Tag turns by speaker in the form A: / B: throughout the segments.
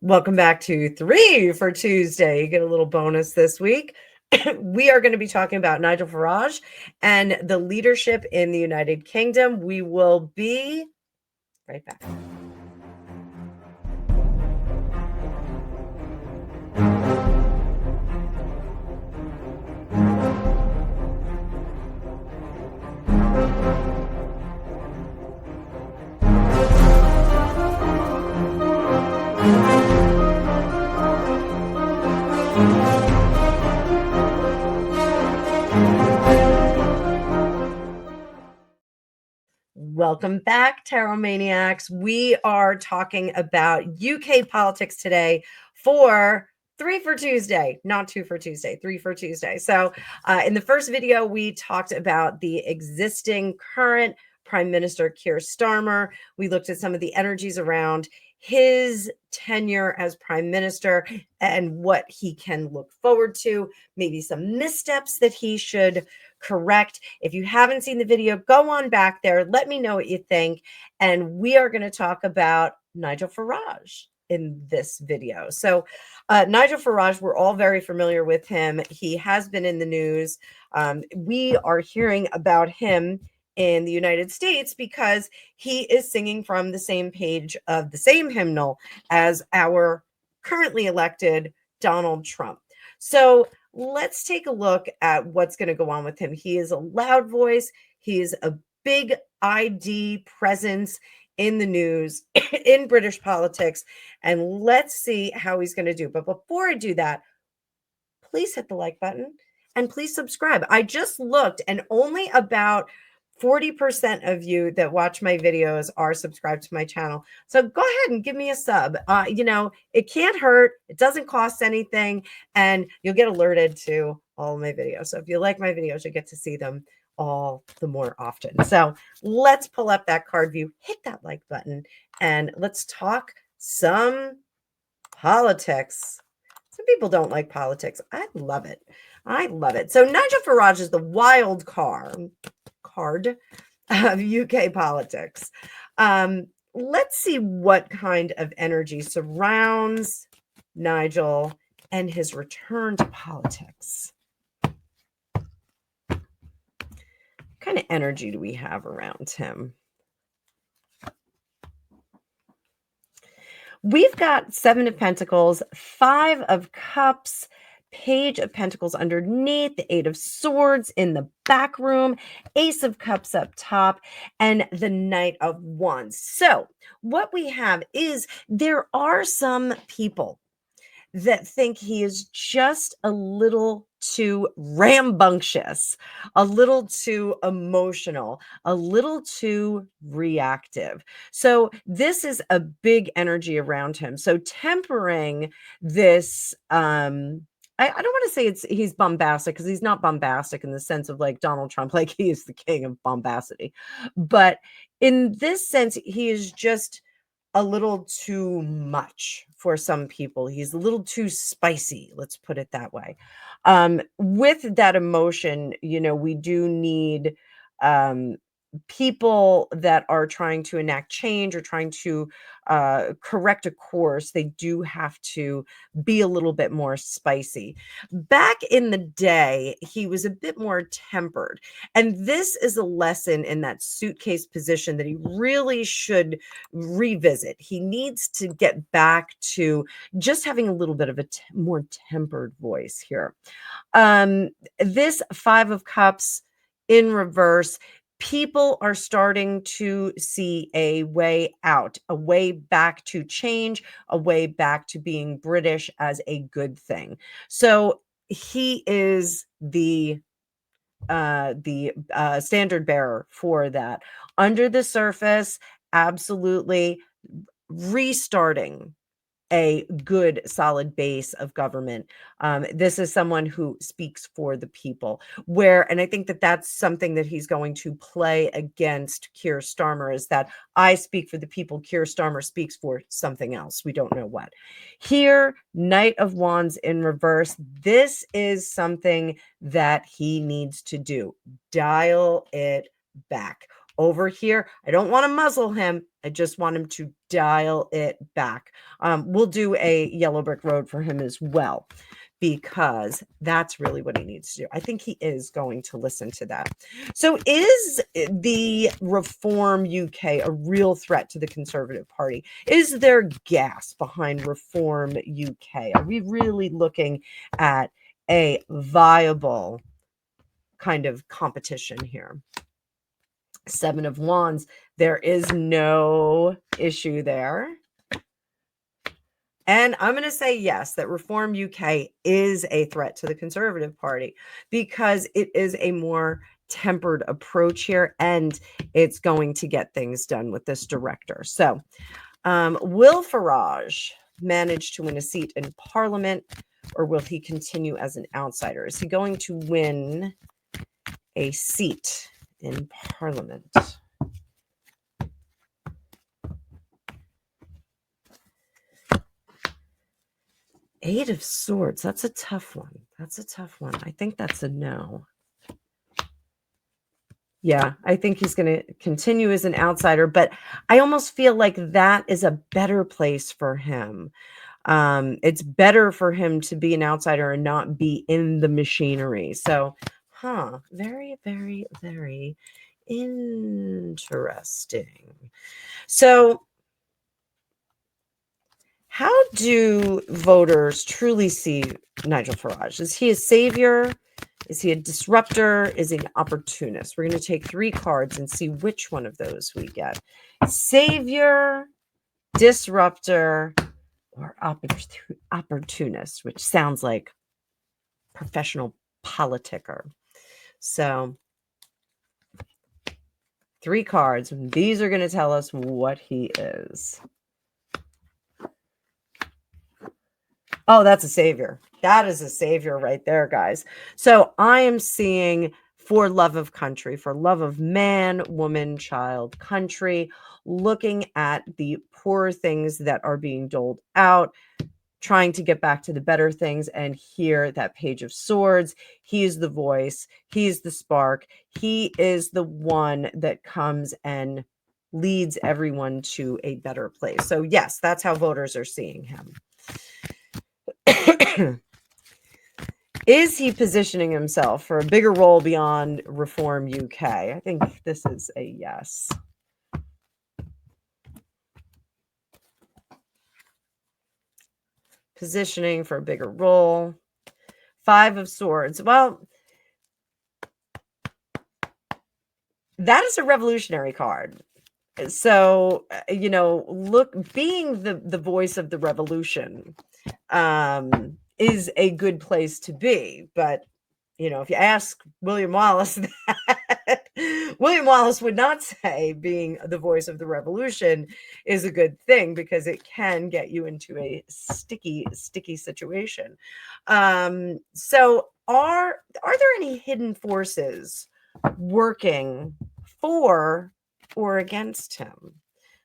A: Welcome back to 3 for Tuesday. You get a little bonus this week. We are going to be talking about Nigel Farage and the leadership in the United Kingdom. We will be right back. Welcome back, Tarot Maniacs. We are talking about UK politics today for 3 for Tuesday, not 2 for Tuesday, 3 for Tuesday. So in the first video, we talked about the existing current Prime Minister Keir Starmer. We looked at some of the energies around his tenure as Prime Minister and what he can look forward to, maybe some missteps that he should correct. If you haven't seen the video, go on back there. Let me know what you think. And we are going to talk about Nigel Farage in this video. So Nigel Farage, we're all very familiar with him. He has been in the news. We are hearing about him in the United States because he is singing from the same page of the same hymnal as our currently elected Donald Trump. So let's take a look at what's going to go on with him. He is a loud voice. He is a big ID presence in the news, in British politics, and let's see how he's going to do. But before I do that, please hit the like button and please subscribe. I just looked and only about 40% of you that watch my videos are subscribed to my channel. So go ahead and give me a sub. It can't hurt. It doesn't cost anything. And you'll get alerted to all of my videos. So if you like my videos, you get to see them all the more often. So let's pull up that card view, hit that like button, and let's talk some politics. Some people don't like politics. I love it. I love it. So Nigel Farage is the wild card of UK politics. Let's see what kind of energy surrounds Nigel and his return to politics. What kind of energy do we have around him? We've got 7 of Pentacles, 5 of Cups, Page of Pentacles underneath, the 8 of Swords in the back room, Ace of Cups up top, and the Knight of Wands. So what we have is there are some people that think he is just a little too rambunctious, a little too emotional, a little too reactive. So this is a big energy around him. So tempering this, I don't want to say he's bombastic, because he's not bombastic in the sense of like Donald Trump, like he is the king of bombacity. But in this sense, he is just a little too much for some people. He's a little too spicy, let's put it that way. With that emotion, we do need people that are trying to enact change or trying to correct a course. They do have to be a little bit more spicy. Back in the day, he was a bit more tempered. And this is a lesson in that suitcase position that he really should revisit. He needs to get back to just having a little bit of a more tempered voice here. This 5 of Cups in reverse, people are starting to see a way out, a way back to change, a way back to being British as a good thing. So he is the standard bearer for that. Under the surface, absolutely restarting a good, solid base of government. This is someone who speaks for the people. And I think that that's something that he's going to play against Keir Starmer, is that I speak for the people. Keir Starmer speaks for something else. We don't know what. Here, Knight of Wands in reverse. This is something that he needs to do. Dial it back. over here. I don't want to muzzle him. I just want him to dial it back. We'll do a yellow brick road for him as well, because that's really what he needs to do. I think he is going to listen to that. So is the Reform UK a real threat to the Conservative Party? Is there gas behind Reform UK? Are we really looking at a viable kind of competition here? Seven of Wands, there is no issue there. And I'm going to say yes, that Reform UK is a threat to the Conservative Party because it is a more tempered approach here, and it's going to get things done with this director. So will Farage manage to win a seat in Parliament, or will he continue as an outsider? Is he going to win a seat in Parliament? Eight of Swords. That's a tough one. That's a tough one. I think that's a no. Yeah, I think he's going to continue as an outsider, but I almost feel like that is a better place for him. It's better for him to be an outsider and not be in the machinery. So, very, very, very interesting. So, how do voters truly see Nigel Farage? Is he a savior? Is he a disruptor? Is he an opportunist? We're going to take 3 cards and see which one of those we get. Savior, disruptor, or opportunist, which sounds like professional politicker. So 3 cards. These are going to tell us what he is. Oh, that's a savior. That is a savior right there, guys. So I am seeing for love of country, for love of man, woman, child, country, looking at the poor things that are being doled out, trying to get back to the better things. And here, that Page of Swords, he is the voice, he's the spark, he is the one that comes and leads everyone to a better place. So yes, that's how voters are seeing him. Is he positioning himself for a bigger role beyond Reform UK? I think this is a yes. Positioning for a bigger role. 5 of Swords. Well, that is a revolutionary card. So, look, being the voice of the revolution is a good place to be. But, if you ask William Wallace that, William Wallace would not say being the voice of the revolution is a good thing, because it can get you into a sticky situation. So are there any hidden forces working for or against him?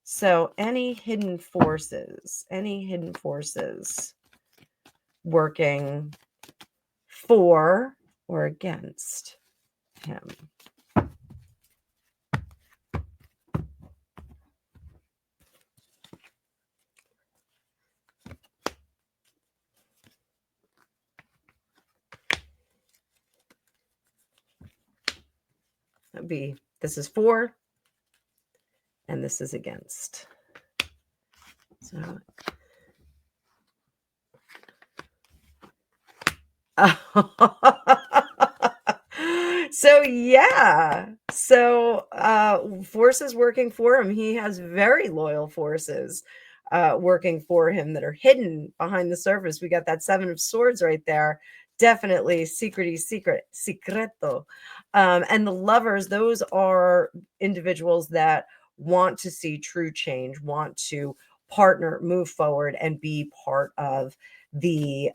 A: So any hidden forces working for or against him? That'd be, this is for, and this is against. So yeah, so forces working for him. He has very loyal forces working for him that are hidden behind the surface. We got that 7 of Swords right there. Definitely secreto. And the Lovers, those are individuals that want to see true change, want to partner, move forward, and be part of the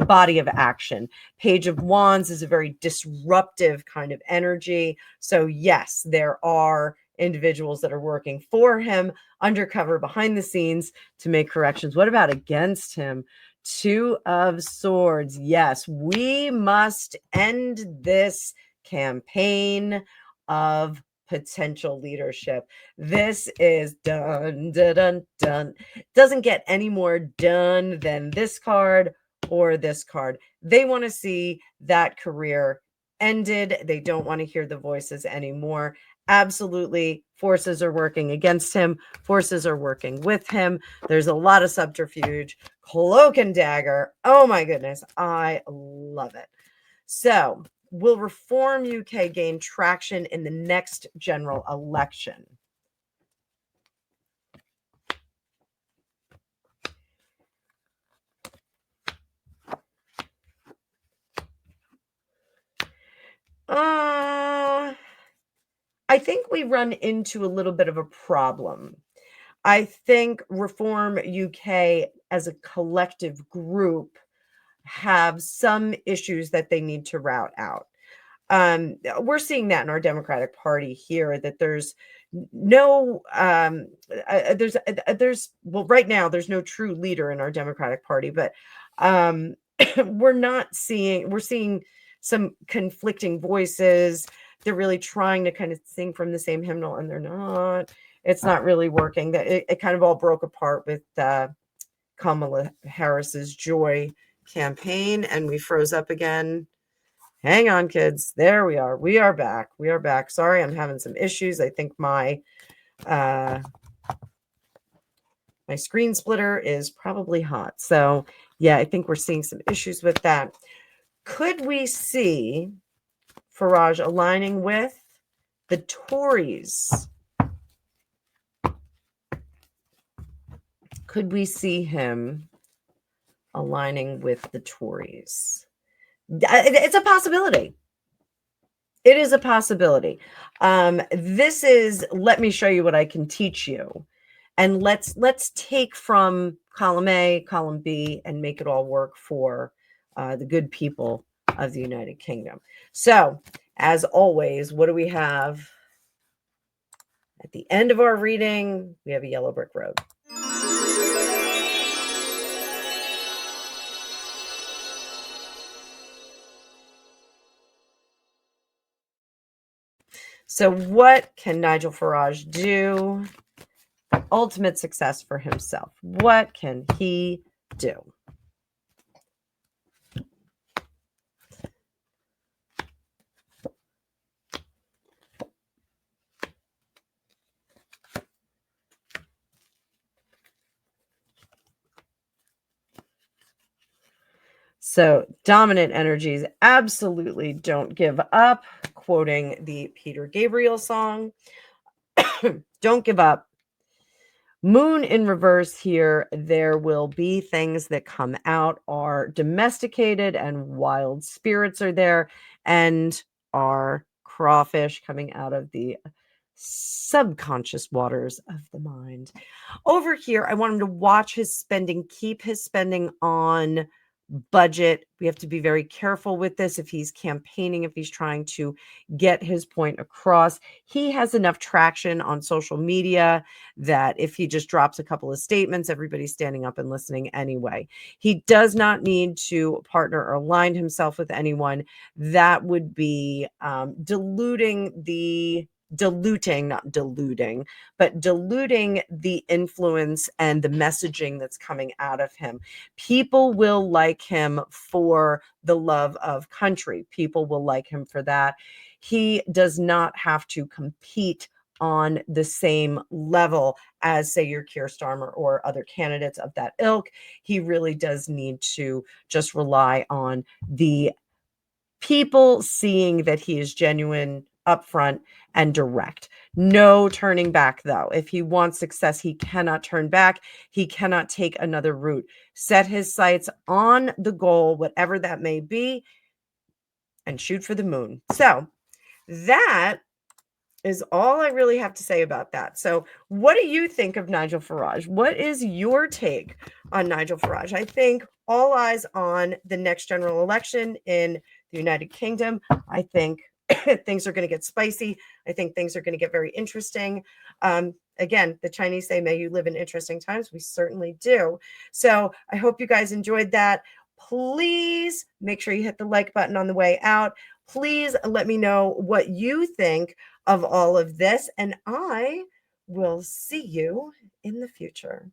A: body of action. Page of Wands is a very disruptive kind of energy. So yes, there are individuals that are working for him undercover behind the scenes to make corrections. What about against him? 2 of Swords. Yes, we must end this campaign of potential leadership. This is done, dun, dun, dun. Doesn't get any more done than this card or this card. They want to see that career ended. They don't want to hear the voices anymore. Absolutely, forces are working against him. Forces are working with him. There's a lot of subterfuge, cloak and dagger. Oh my goodness, I love it. So, will Reform UK gain traction in the next general election? I think we run into a little bit of a problem. I think Reform UK as a collective group have some issues that they need to route out. We're seeing that in our Democratic Party here, that there's no there's well, right now there's no true leader in our Democratic Party, but we're seeing some conflicting voices. They're really trying to kind of sing from the same hymnal, and they're not. It's not really working. That it kind of all broke apart with Kamala Harris's Joy campaign, and we froze up again. Hang on, kids. There we are. We are back. We are back. Sorry, I'm having some issues. I think my screen splitter is probably hot. So yeah, I think we're seeing some issues with that. Could we see Farage aligning with the Tories? Could we see him aligning with the Tories? It's a possibility. It is a possibility. This is, let me show you what I can teach you. And let's take from column A, column B, and make it all work for the good people of the United Kingdom. So, as always, what do we have at the end of our reading? We have a yellow brick road. So what can Nigel Farage do? Ultimate success for himself. What can he do? So dominant energies absolutely don't give up, quoting the Peter Gabriel song. Don't give up. Moon in reverse here. There will be things that come out. Our domesticated and wild spirits are there, and our crawfish coming out of the subconscious waters of the mind. Over here, I want him to watch his spending, keep his spending on budget. We have to be very careful with this. If he's campaigning, if he's trying to get his point across, he has enough traction on social media that if he just drops a couple of statements, everybody's standing up and listening anyway. He does not need to partner or align himself with anyone. That would be diluting, not diluting, but diluting the influence and the messaging that's coming out of him. People will like him for the love of country. People will like him for that. He does not have to compete on the same level as, say, your Keir Starmer or other candidates of that ilk. He really does need to just rely on the people seeing that he is genuine, upfront, and direct. No turning back, though. If he wants success, he cannot turn back. He cannot take another route. Set his sights on the goal, whatever that may be, and shoot for the moon. So that is all I really have to say about that. So what do you think of Nigel Farage? What is your take on Nigel Farage? I think all eyes on the next general election in the United Kingdom. I think things are going to get spicy. I think things are going to get very interesting. Again, the Chinese say, may you live in interesting times. We certainly do. So I hope you guys enjoyed that. Please make sure you hit the like button on the way out. Please let me know what you think of all of this. And I will see you in the future.